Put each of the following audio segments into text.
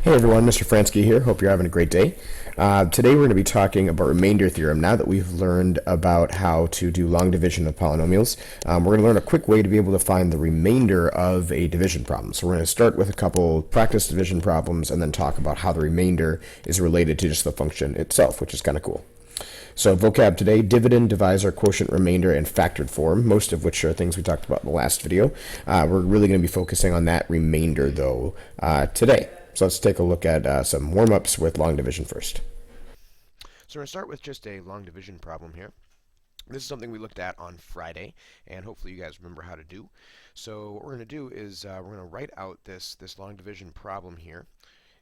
Hey everyone, Mr. Fransky here. Hope you're having a great day. Today we're going to be talking about remainder theorem. Now that we've learned about how to do long division of polynomials, we're going to learn a quick way to be able to find the remainder of a division problem. So we're going to start with a couple practice division problems and then talk about how the remainder is related to just the function itself, which is kind of cool. So vocab today: dividend, divisor, quotient, remainder, and factored form, most of which are things we talked about in the last video. We're really going to be focusing on that remainder, though, today. So let's take a look at some warm-ups with long division first. So we're going to start with just a long division problem here. This is something we looked at on Friday, and hopefully you guys remember how to do. So what we're going to do is we're going to write out this long division problem here.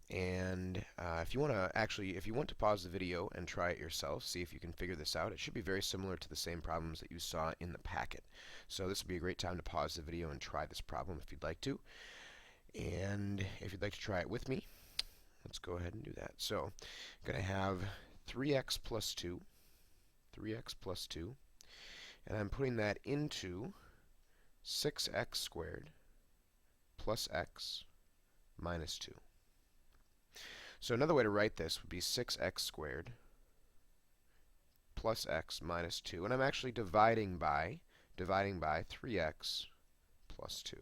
And if you want to pause the video and try it yourself, see if you can figure this out. It should be very similar to the same problems that you saw in the packet. So this would be a great time to pause the video and try this problem if you'd like to. And if you'd like to try it with me, let's go ahead and do that. So I'm going to have 3x plus 2, and I'm putting that into 6x squared plus x minus 2. So another way to write this would be 6x squared plus x minus 2, and I'm actually dividing by 3x plus 2.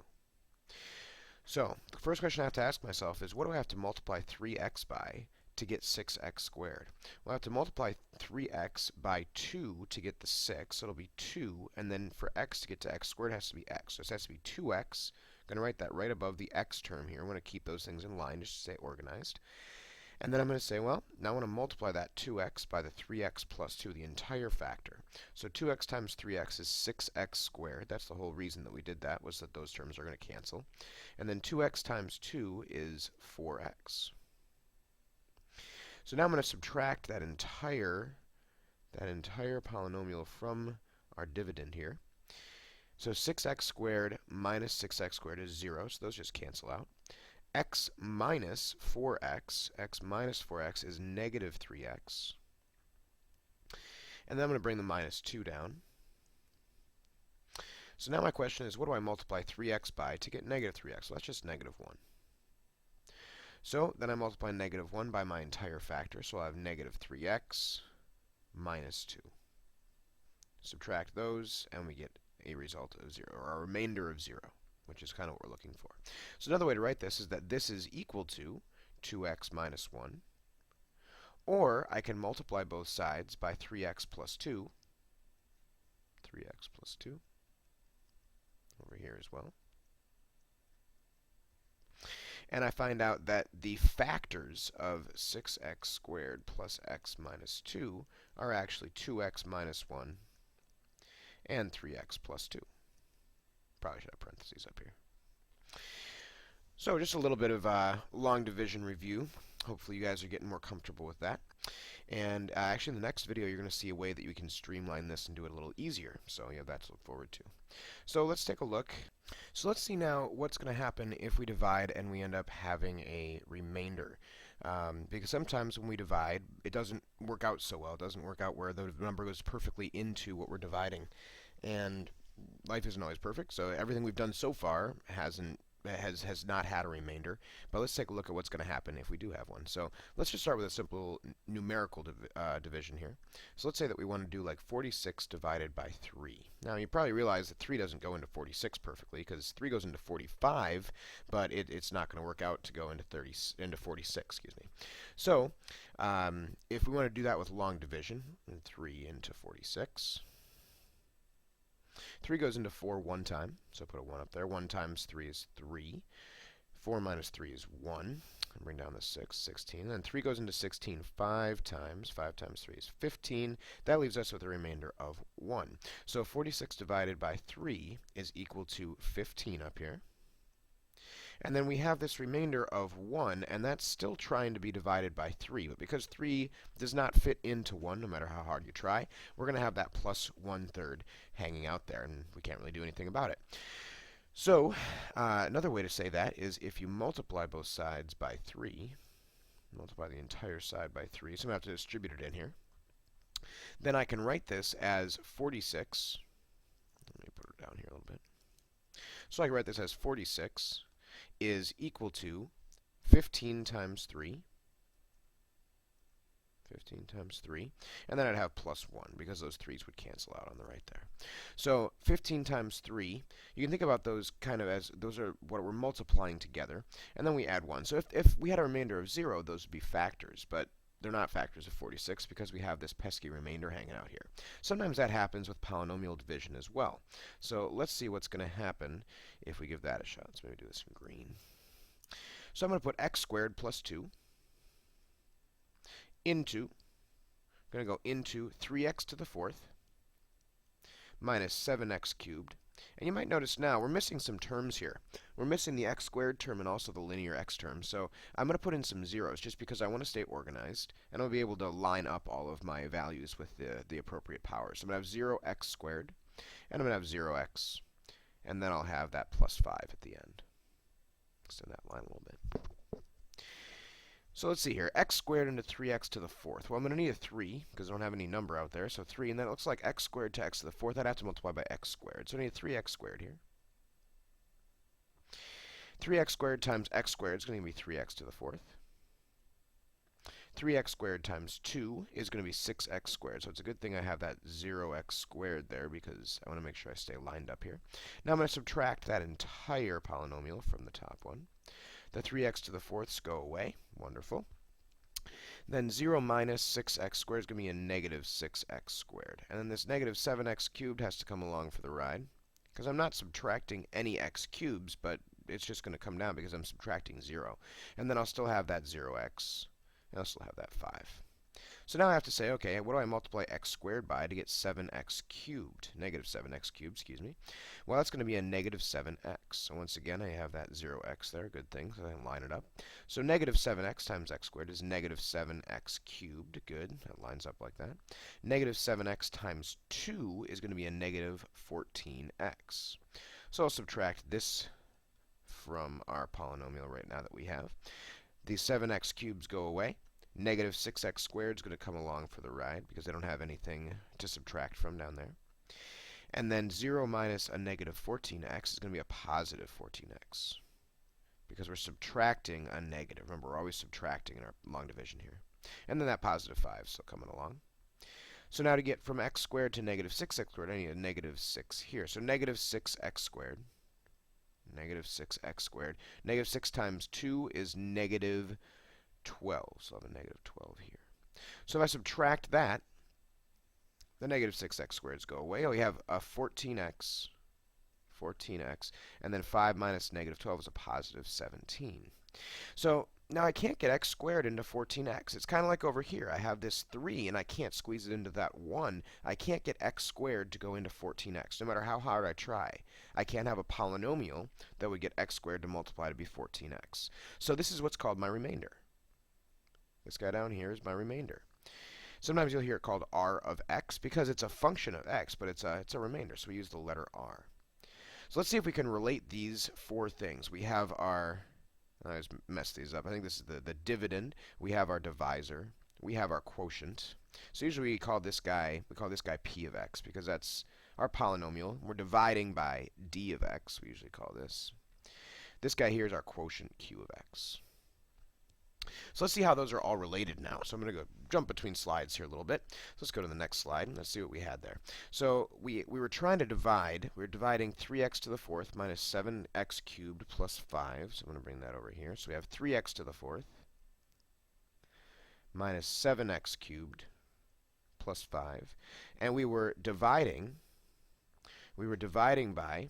So the first question I have to ask myself is, what do I have to multiply 3x by to get 6x squared? Well, I have to multiply 3x by 2 to get the 6, so it'll be 2, and then for x to get to x squared, it has to be x. So it has to be 2x. I'm going to write that right above the x term here. I want to keep those things in line just to stay organized. And then I'm going to say, well, now I want to multiply that 2x by the 3x plus 2, the entire factor. So 2x times 3x is 6x squared. That's the whole reason that we did that, was that those terms are going to cancel. And then 2x times 2 is 4x. So now I'm going to subtract that entire polynomial from our dividend here. So 6x squared minus 6x squared is 0, so those just cancel out. X minus 4x is negative 3x. And then I'm going to bring the minus 2 down. So now my question is, what do I multiply 3x by to get negative 3x? Well, that's just negative 1. So then I multiply negative 1 by my entire factor, so I'll have negative 3x minus 2. Subtract those, and we get a result of 0, or a remainder of 0, which is kind of what we're looking for. So another way to write this is that this is equal to 2x minus 1. Or I can multiply both sides by 3x plus 2. 3x plus 2 over here as well. And I find out that the factors of 6x squared plus x minus 2 are actually 2x minus 1 and 3x plus 2. Probably should have parentheses up here. So just a little bit of long division review. Hopefully you guys are getting more comfortable with that. And actually in the next video you're going to see a way that you can streamline this and do it a little easier. So you have that to look forward to. So let's take a look. So let's see now what's going to happen if we divide and we end up having a remainder. Because sometimes when we divide, it doesn't work out so well. It doesn't work out where the number goes perfectly into what we're dividing. And life isn't always perfect, so everything we've done so far has not had a remainder. But let's take a look at what's going to happen if we do have one. So let's just start with a simple numerical division here. So let's say that we want to do like 46 divided by 3. Now you probably realize that 3 doesn't go into 46 perfectly, because 3 goes into 45, but it's not going to work out to go into 46. Excuse me. So if we want to do that with long division, 3 into 46. 3 goes into 4 one time, so put a 1 up there. 1 times 3 is 3. 4 minus 3 is 1. And bring down the 6, 16. And then 3 goes into 16 5 times. 5 times 3 is 15. That leaves us with a remainder of 1. So 46 divided by 3 is equal to 15 up here. And then we have this remainder of 1, and that's still trying to be divided by 3. But because 3 does not fit into 1, no matter how hard you try, we're going to have that plus 1/3 hanging out there, and we can't really do anything about it. So another way to say that is if you multiply both sides by 3, multiply the entire side by 3, so I'm going to have to distribute it in here, then I can write this as 46. Let me put it down here a little bit. So I can write this as 46 is equal to 15 times 3. 15 times 3. And then I'd have plus 1, because those 3's would cancel out on the right there. So 15 times 3, you can think about those kind of as, those are what we're multiplying together. And then we add 1. So if we had a remainder of 0, those would be factors. But they're not factors of 46 because we have this pesky remainder hanging out here. Sometimes that happens with polynomial division as well. So let's see what's going to happen if we give that a shot. Let's maybe do this in green. So I'm going to put x squared plus 2 into, I'm going to go into 3x to the 4th minus 7x cubed. And you might notice now we're missing some terms here. We're missing the x squared term and also the linear x term. So I'm going to put in some zeros just because I want to stay organized. And I'll be able to line up all of my values with the appropriate powers. So I'm going to have 0x squared. And I'm going to have 0x. And then I'll have that plus 5 at the end. Extend that line a little bit. So let's see here. X squared into 3x to the 4th. Well, I'm going to need a 3 because I don't have any number out there. So 3, and then it looks like x squared to x to the 4th. I'd have to multiply by x squared. So I need 3x squared here. 3x squared times x squared is going to be 3x to the 4th. 3x squared times 2 is going to be 6x squared. So it's a good thing I have that 0x squared there because I want to make sure I stay lined up here. Now I'm going to subtract that entire polynomial from the top one. The 3x to the 4ths go away. Wonderful. Then 0 minus 6x squared is going to be a negative 6x squared. And then this negative 7x cubed has to come along for the ride. Because I'm not subtracting any x cubes, but it's just going to come down because I'm subtracting 0. And then I'll still have that 0x. And I'll still have that 5. So now I have to say, okay, what do I multiply x squared by to get 7x cubed? Negative 7x cubed, excuse me. Well, that's going to be a negative 7x. So once again, I have that 0x there. Good thing, so I can line it up. So negative 7x times x squared is negative 7x cubed. Good, that lines up like that. Negative 7x times 2 is going to be a negative 14x. So I'll subtract this from our polynomial right now that we have. These 7x cubes go away. Negative 6x squared is going to come along for the ride because I don't have anything to subtract from down there. And then 0 minus a negative 14x is going to be a positive 14x because we're subtracting a negative. Remember, we're always subtracting in our long division here. And then that positive 5 is still coming along. So now to get from x squared to negative 6x squared, I need a negative 6 here. So negative 6x squared. Negative 6x squared. Negative 6 times 2 is negative 12. So I'll have a negative 12 here. So if I subtract that, the negative 6x squareds go away. We have a 14x, and then 5 minus negative 12 is a positive 17. So now I can't get x squared into 14x. It's kind of like over here. I have this 3, and I can't squeeze it into that 1. I can't get x squared to go into 14x, no matter how hard I try. I can't have a polynomial that would get x squared to multiply to be 14x. So this is what's called my remainder. This guy down here is my remainder. Sometimes you'll hear it called r of x because it's a function of x, but it's a remainder, so we use the letter r. So let's see if we can relate these four things. We have our, I just messed these up. I think this is the dividend. We have our divisor. We have our quotient. So usually we call this guy p of x because that's our polynomial. We're dividing by d of x, we usually call this. This guy here is our quotient q of x. So let's see how those are all related now. So I'm going to go jump between slides here a little bit. So let's go to the next slide and let's see what we had there. So we were trying to divide. We were dividing 3x to the 4th minus 7x cubed plus 5. So I'm going to bring that over here. So we have 3x to the 4th minus 7x cubed plus 5. And we were dividing by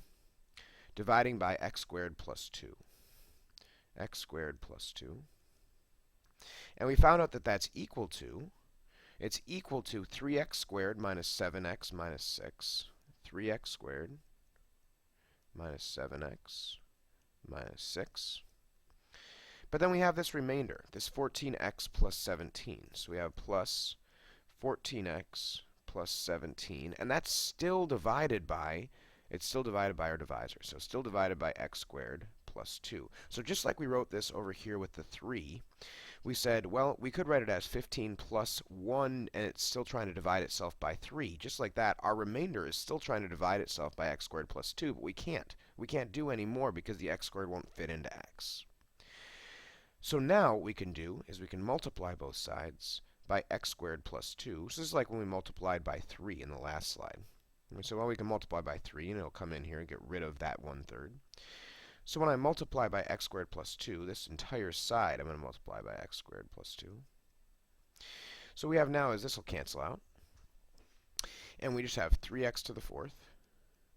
x squared plus 2. X squared plus 2. And we found out that that's equal to, it's equal to 3x squared minus 7x minus 6. 3x squared minus 7x minus 6. But then we have this remainder, this 14x plus 17. So we have plus 14x plus 17. And that's still divided by, it's still divided by our divisor. So still divided by x squared plus 2. So just like we wrote this over here with the 3, we said, well, we could write it as 15 plus 1, and it's still trying to divide itself by 3. Just like that, our remainder is still trying to divide itself by x squared plus 2, but we can't. We can't do any more because the x squared won't fit into x. So now what we can do is we can multiply both sides by x squared plus 2. So this is like when we multiplied by 3 in the last slide. So well, we can multiply by 3, and it'll come in here and get rid of that 1/3. So when I multiply by x squared plus 2, this entire side I'm going to multiply by x squared plus 2. So what we have now is this will cancel out. And we just have 3x to the 4th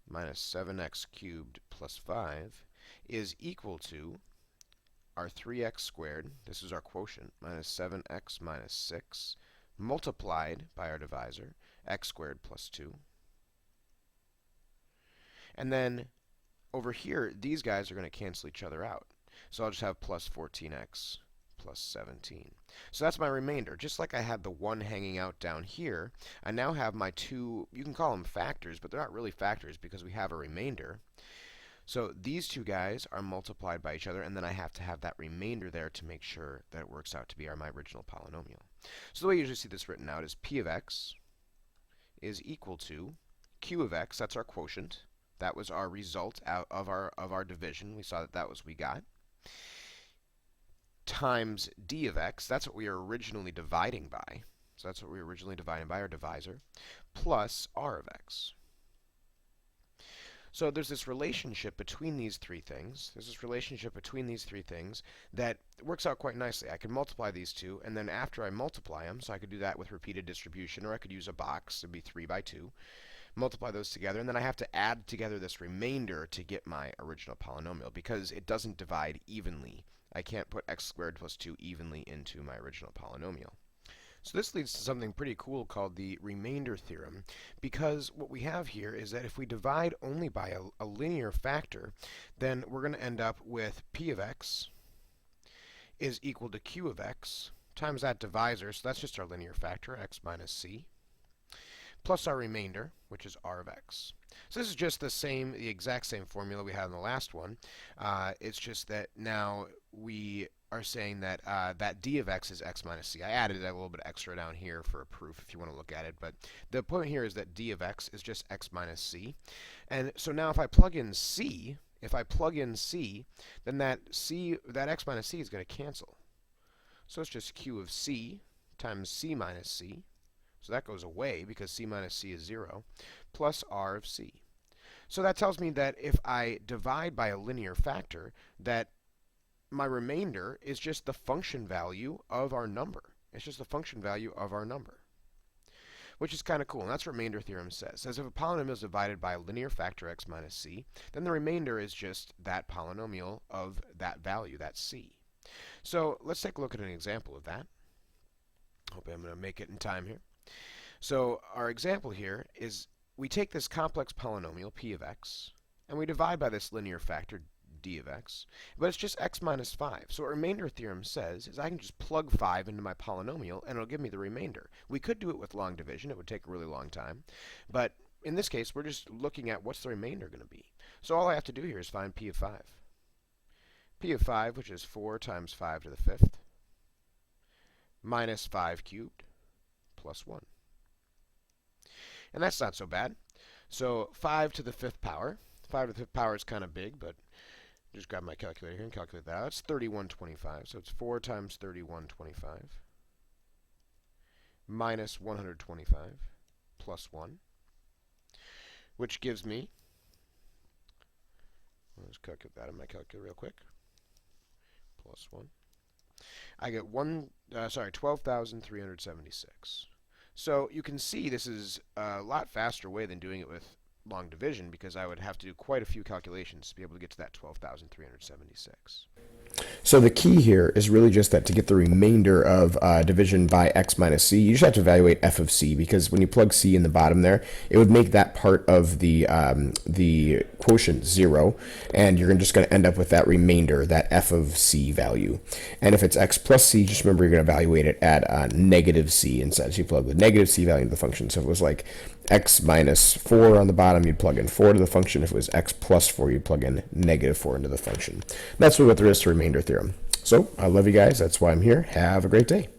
minus 7x cubed plus 5 is equal to our 3x squared, this is our quotient, minus 7x minus 6, multiplied by our divisor, x squared plus 2. And then over here, these guys are going to cancel each other out. So I'll just have plus 14x plus 17. So that's my remainder. Just like I had the 1 hanging out down here, I now have my two, you can call them factors, but they're not really factors because we have a remainder. So these two guys are multiplied by each other, and then I have to have that remainder there to make sure that it works out to be my original polynomial. So the way you usually see this written out is p of x is equal to q of x, that's our quotient. That was our result out of our division. We saw that that was what we got. Times d of x, that's what we were originally dividing by. So that's what we were originally dividing by, our divisor, plus r of x. So there's this relationship between these three things. There's this relationship between these three things that works out quite nicely. I can multiply these two, and then after I multiply them, so I could do that with repeated distribution, or I could use a box. It'd be 3 by 2. Multiply those together, and then I have to add together this remainder to get my original polynomial because it doesn't divide evenly. I can't put x squared plus 2 evenly into my original polynomial. So this leads to something pretty cool called the remainder theorem, because what we have here is that if we divide only by a linear factor, then we're going to end up with p of x is equal to q of x times that divisor, so that's just our linear factor, x minus c, plus our remainder, which is r of x. So this is just the exact same formula we had in the last one. It's just that now we are saying that that d of x is x minus c. I added a little bit extra down here for a proof if you want to look at it, but the point here is that d of x is just x minus c. And so now if I plug in c, then that x minus c is going to cancel. So it's just q of c times c minus c. So that goes away because c minus c is 0, plus r of c. So that tells me that if I divide by a linear factor, that my remainder is just the function value of our number. It's just the function value of our number, which is kind of cool. And that's what remainder theorem says. It says if a polynomial is divided by a linear factor x minus c, then the remainder is just that polynomial of that value, that c. So let's take a look at an example of that. Hope I'm going to make it in time here. So our example here is we take this complex polynomial, p of x, and we divide by this linear factor, d of x, but it's just x minus 5. So what remainder theorem says is I can just plug 5 into my polynomial, and it'll give me the remainder. We could do it with long division. It would take a really long time. But in this case, we're just looking at what's the remainder going to be. So all I have to do here is find p of 5. P of 5, which is 4 times 5 to the 5th, minus 5 cubed, plus 1. And that's not so bad. So 5 to the 5th power. 5 to the 5th power is kind of big, but just grab my calculator here and calculate that out. It's 3125. So it's 4 times 3125 minus 125 plus 1, which gives me, let's calculate that in my calculator real quick, plus 1. I get 12,376. So you can see this is a lot faster way than doing it with long division, because I would have to do quite a few calculations to be able to get to that 12,376. So the key here is really just that to get the remainder of division by x minus c, you just have to evaluate f of c, because when you plug c in the bottom there, it would make that part of the quotient 0, and you're just going to end up with that remainder, that f of c value. And if it's x plus c, just remember you're going to evaluate it at negative c instead. So you plug the negative c value into the function. So if it was like x minus 4 on the bottom, you'd plug in 4 to the function. If it was x plus 4, you'd plug in negative 4 into the function. That's what there is to remainder theorem. So I love you guys. That's why I'm here. Have a great day.